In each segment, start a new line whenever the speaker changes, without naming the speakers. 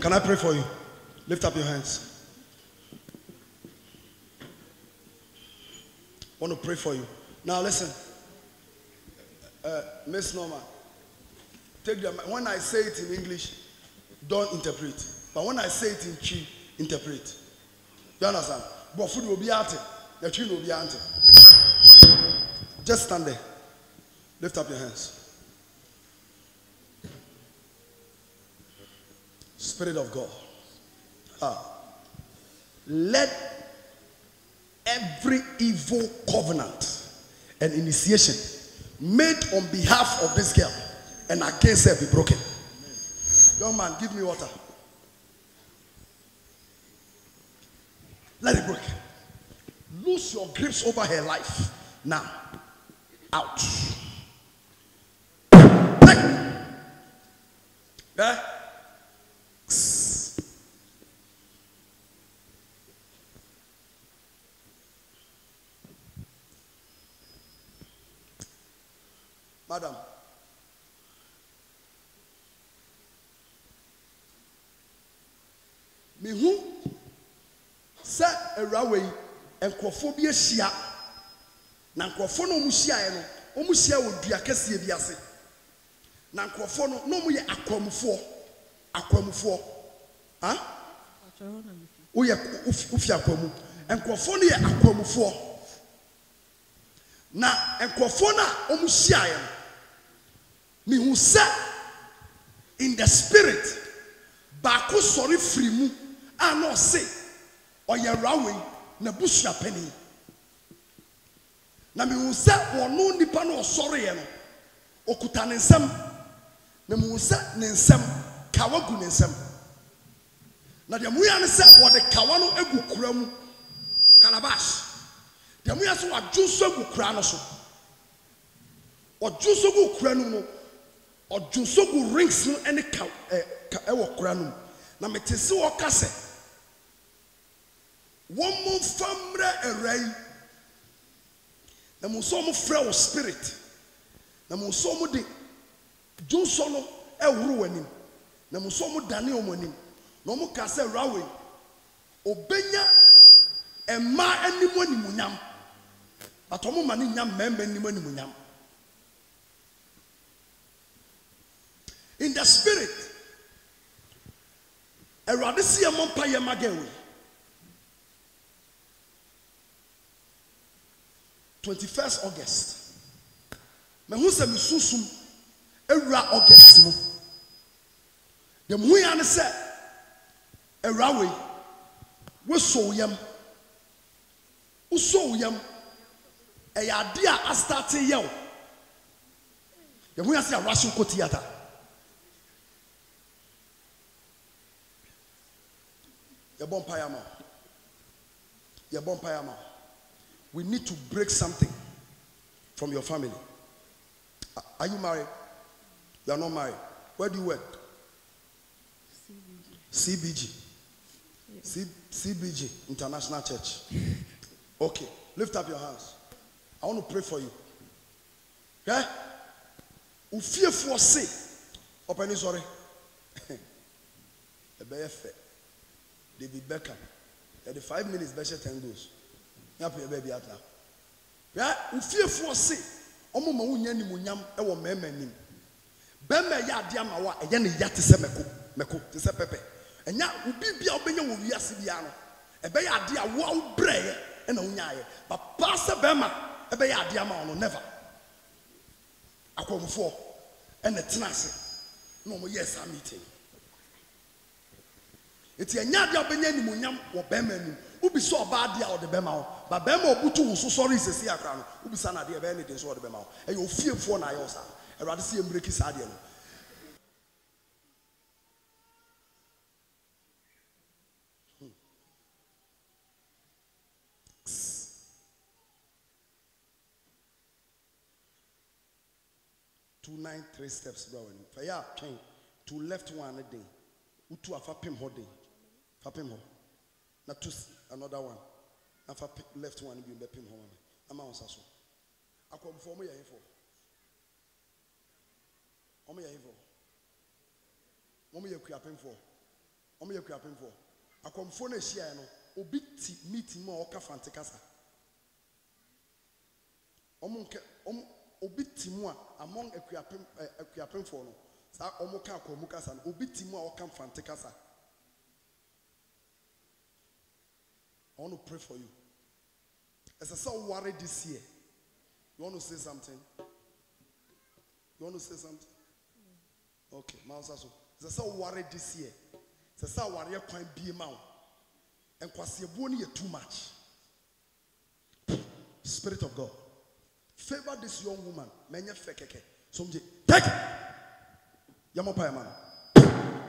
Can I pray for you? Lift up your hands. I want to pray for you. Now listen. Miss Norma, take them. When I say it in English, don't interpret. But when I say it in Chi, interpret. You understand? But food will be out. The tree will be out. Just stand there. Lift up your hands. Spirit of God. Let every evil covenant and initiation made on behalf of this girl and against her be broken. Young man, give me water. Let it break. Lose your grips over her life. Now. Out. Hey. Yeah? Madam. Me who say a railway and crophobia shia. Na nkrofo no muhia ye no omuhia wodua kase bi ase na nkrofo no mu ye akwamufo ha wo ye ufi akwamu nkrofo no ye akwamufo na nkrofo na omuhia ye me hu say in the spirit ba ko sori free mu no say oye rawe na busua pani. Na me hu say wono nipa no osore ye no okuta ne nsam na me hu say ne nsam kawa gu ne nsam na de mu ya ne say wo de kawa no egu kura mu calabash de mu ya so adwuso egu kura no so odwuso gu kura no odwuso gu rings no ene ka wo kura no na me te se wo kase wo mo famre erai. Na mo so mo frɛ wo spirit na mo so mo de junso no ehuru wanim na mo so mo dane omonim na mo ka sɛ rawe obenya emma anim animunyam atomo ma ne nyam memba anim animunyam in the spirit erade sie mo pa ye magawe 21st August. Me hu se me susum ewura August mu. De mu ya ne se ewura we so yam. Wo so yam. E ya de a start ye wo. De mu ya se Russian ko theater. Ye bon payama. Ye bon payama. We need to break something from your family. Are you married? You are not married. Where do you work? CBG. Yeah. CBG, International Church. Okay, lift up your hands. I want to pray for you. Okay? Ufie for say. Open sorry. David Beckham. 5 minutes, better 10 goes. Baby at now. Yeah, ufie for say. Omo ma wunya ni munyam e wo mema nim. Bema ya ade ama wa eye ne ya te se meko te se pepe. Enya ubi bia obenya wo wiase bia no. E be ya ade a wo breye e na wunya ye. Ba pasa bema e be ya ade ama ono never. Akwomfo e na tena ase. No mo yes a meeting. Eti enya ade obenya ni munyam wo bema nim. Ubi so bad dia or the bema but bema obutu wo so sorry sesi akra no ubi sa na de be anything so or the bema e yo fiefo na yo sa e rade se embreki sa de no 293 steps bro when fa ya twen to left one a day utu afa pem ho day fa pem ho na to another one afa left one bi be pem ho ma ama on saso akom fo mo ye hifo o mo ye hifo mo mo ye kua pem fo Omo ye kuapem for. Akomfo na hia no, obi ti meeting ma oka fante kasa. Obi ti mu a among akuapem for no. Sa omo ka akomu kasa no, obi ti mu a oka fante kasa. I want to pray for you. As I saw worry this year, you want to say something? You want to say something? Okay, Mausaso. As I saw worry this year, as I saw worry quite be a mouth, and kwasieboni too much. Spirit of God, favor this young woman. Menya fekeke. Somje take. Yamapa man.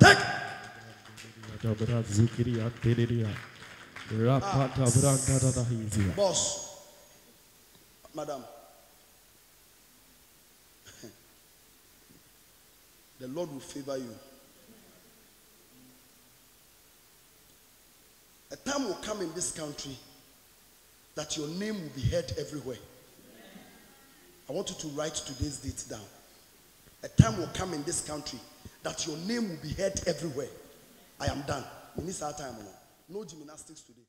Take. Boss, madam, the Lord will favor you. A time will come in this country that your name will be heard everywhere. I want you to write today's date down. A time will come in this country that your name will be heard everywhere. I am done. We need our time. No gymnastics today.